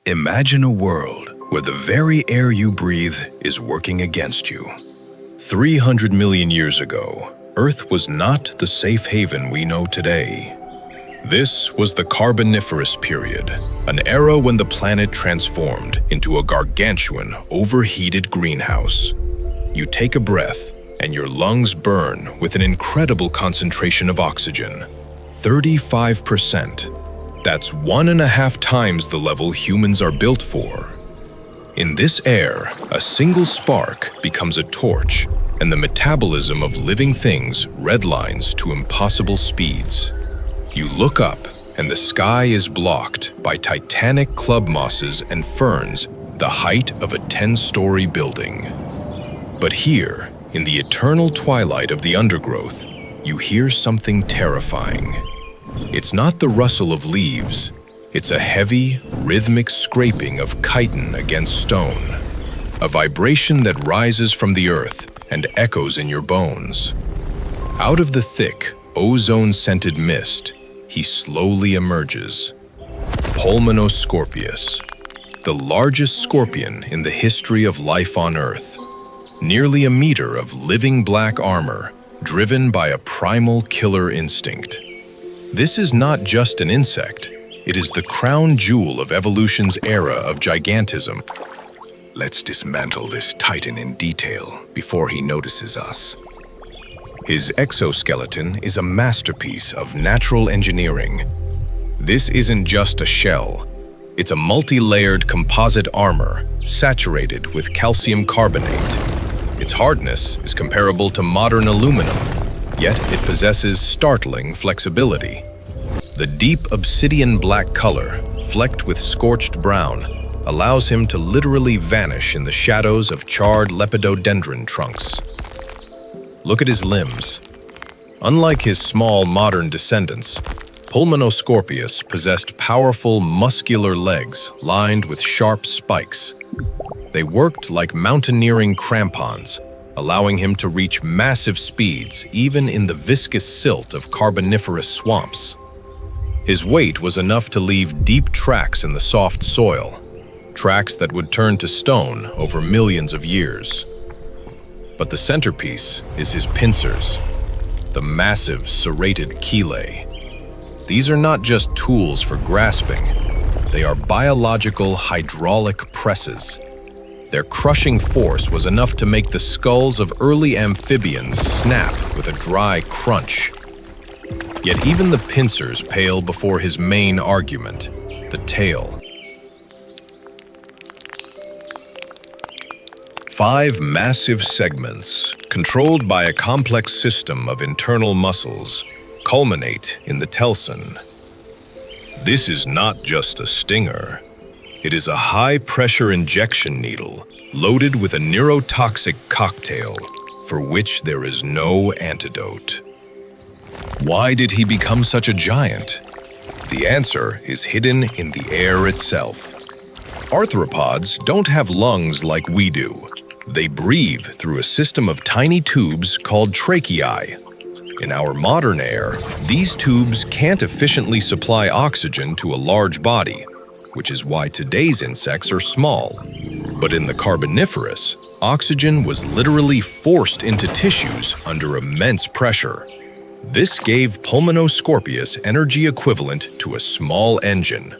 Imagine a world where the very air you breathe is working against you. 300 million years ago, Earth was not the safe haven we know today. This was the Carboniferous period, an era when the planet transformed into a gargantuan, overheated greenhouse. You take a breath, and your lungs burn with an incredible concentration of oxygen, 35%. That's 1.5 times the level humans are built for. In this air, a single spark becomes a torch, and the metabolism of living things redlines to impossible speeds. You look up, and the sky is blocked by titanic club mosses and ferns, the height of a 10-story building. But here, in the eternal twilight of the undergrowth, you hear something terrifying. It's not the rustle of leaves. It's a heavy, rhythmic scraping of chitin against stone, a vibration that rises from the earth and echoes in your bones. Out of the thick, ozone-scented mist, he slowly emerges. Pulmonoscorpius, the largest scorpion in the history of life on Earth. Nearly a meter of living black armor, driven by a primal killer instinct. This is not just an insect. It is the crown jewel of evolution's era of gigantism. Let's dismantle this titan in detail before he notices us. His exoskeleton is a masterpiece of natural engineering. This isn't just a shell. It's a multi-layered composite armor, saturated with calcium carbonate. Its hardness is comparable to modern aluminum, yet it possesses startling flexibility. The deep obsidian black color, flecked with scorched brown, allows him to literally vanish in the shadows of charred lepidodendron trunks. Look at his limbs. Unlike his small modern descendants, Pulmonoscorpius possessed powerful muscular legs lined with sharp spikes. They worked like mountaineering crampons, allowing him to reach massive speeds even in the viscous silt of carboniferous swamps. His weight was enough to leave deep tracks in the soft soil, tracks that would turn to stone over millions of years. But the centerpiece is his pincers, the massive serrated chelae. These are not just tools for grasping, they are biological hydraulic presses. Their crushing force was enough to make the skulls of early amphibians snap with a dry crunch. Yet even the pincers pale before his main argument, the tail. 5 massive segments, controlled by a complex system of internal muscles, culminate in the telson. This is not just a stinger. It is a high-pressure injection needle loaded with a neurotoxic cocktail for which there is no antidote. Why did he become such a giant? The answer is hidden in the air itself. Arthropods don't have lungs like we do. They breathe through a system of tiny tubes called tracheae. In our modern air, these tubes can't efficiently supply oxygen to a large body, which is why today's insects are small. But in the Carboniferous, oxygen was literally forced into tissues under immense pressure. This gave Pulmonoscorpius energy equivalent to a small engine.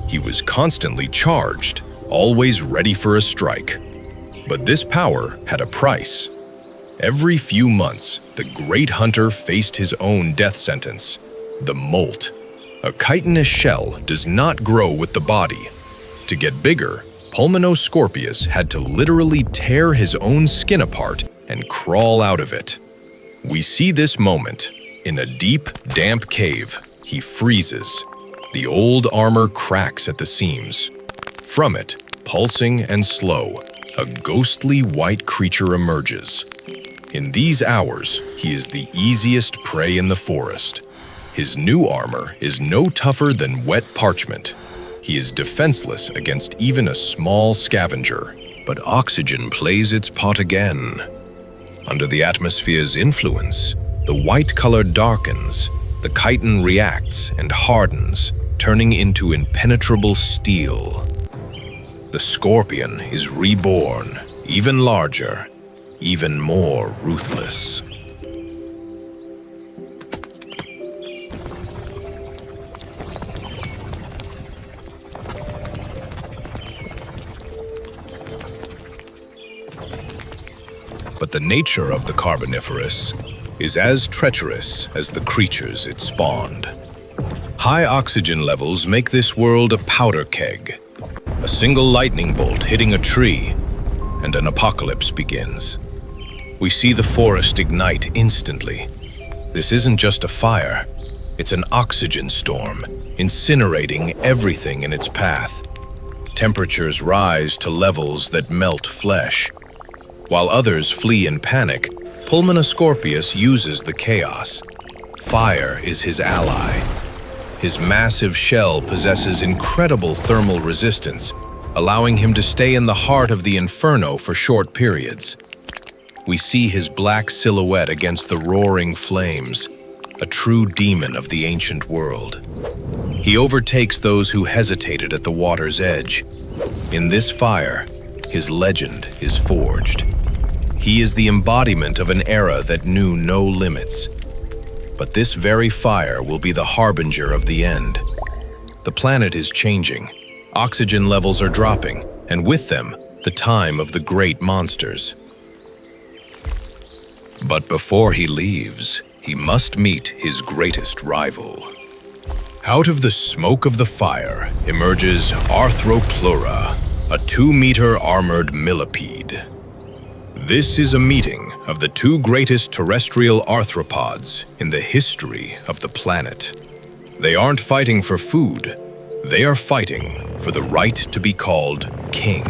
He was constantly charged, always ready for a strike. But this power had a price. Every few months, the great hunter faced his own death sentence, the molt. A chitinous shell does not grow with the body. To get bigger, Pulmonoscorpius had to literally tear his own skin apart and crawl out of it. We see this moment. In a deep, damp cave, he freezes. The old armor cracks at the seams. From it, pulsing and slow, a ghostly white creature emerges. In these hours, he is the easiest prey in the forest. His new armor is no tougher than wet parchment. He is defenseless against even a small scavenger. But oxygen plays its part again. Under the atmosphere's influence, the white color darkens, the chitin reacts and hardens, turning into impenetrable steel. The scorpion is reborn, even larger, even more ruthless. But the nature of the Carboniferous is as treacherous as the creatures it spawned. High oxygen levels make this world a powder keg. A single lightning bolt hitting a tree, and an apocalypse begins. We see the forest ignite instantly. This isn't just a fire, it's an oxygen storm, incinerating everything in its path. Temperatures rise to levels that melt flesh. While others flee in panic, Pulmonoscorpius uses the chaos. Fire is his ally. His massive shell possesses incredible thermal resistance, allowing him to stay in the heart of the inferno for short periods. We see his black silhouette against the roaring flames, a true demon of the ancient world. He overtakes those who hesitated at the water's edge. In this fire, his legend is forged. He is the embodiment of an era that knew no limits. But this very fire will be the harbinger of the end. The planet is changing, oxygen levels are dropping, and with them, the time of the great monsters. But before he leaves, he must meet his greatest rival. Out of the smoke of the fire emerges Arthropods, a 2-meter armored millipede. This is a meeting of the two greatest terrestrial arthropods in the history of the planet. They aren't fighting for food, they are fighting for the right to be called king.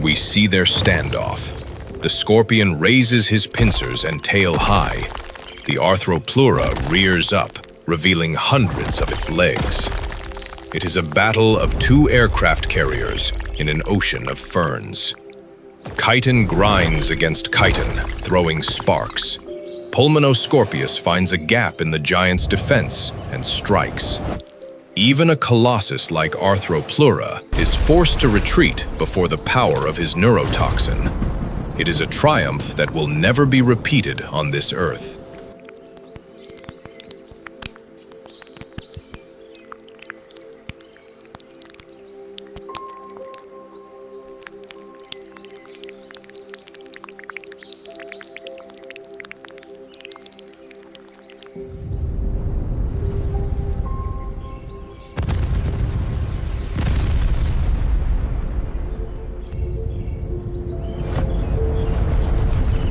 We see their standoff. The scorpion raises his pincers and tail high. The Arthropods rears up, revealing hundreds of its legs. It is a battle of two aircraft carriers in an ocean of ferns. Chitin grinds against chitin, throwing sparks. Pulmonoscorpius finds a gap in the giant's defense and strikes. Even a colossus like Arthropods is forced to retreat before the power of his neurotoxin. It is a triumph that will never be repeated on this earth.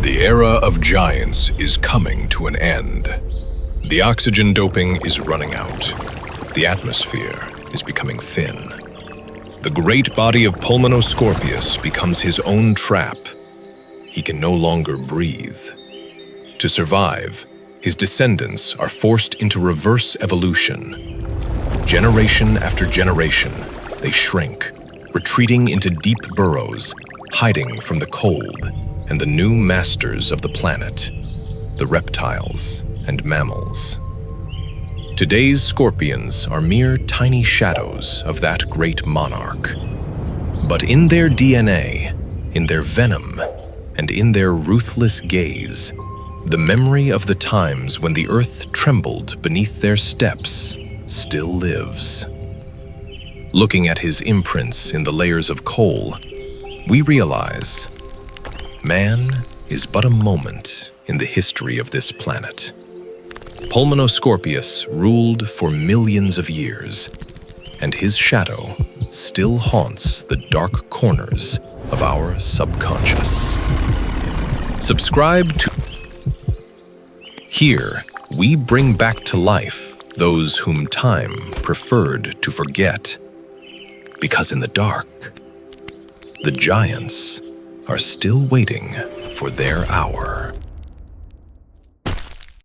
The era of giants is coming to an end. The oxygen doping is running out. The atmosphere is becoming thin. The great body of Pulmonoscorpius becomes his own trap. He can no longer breathe. To survive, his descendants are forced into reverse evolution. Generation after generation, they shrink, retreating into deep burrows, hiding from the cold and the new masters of the planet, the reptiles and mammals. Today's scorpions are mere tiny shadows of that great monarch. But in their DNA, in their venom, and in their ruthless gaze, the memory of the times when the earth trembled beneath their steps still lives. Looking at his imprints in the layers of coal, we realize man is but a moment in the history of this planet. Pulmonoscorpius ruled for millions of years, and his shadow still haunts the dark corners of our subconscious. Subscribe to... Here, we bring back to life those whom time preferred to forget. Because in the dark, the giants are still waiting for their hour.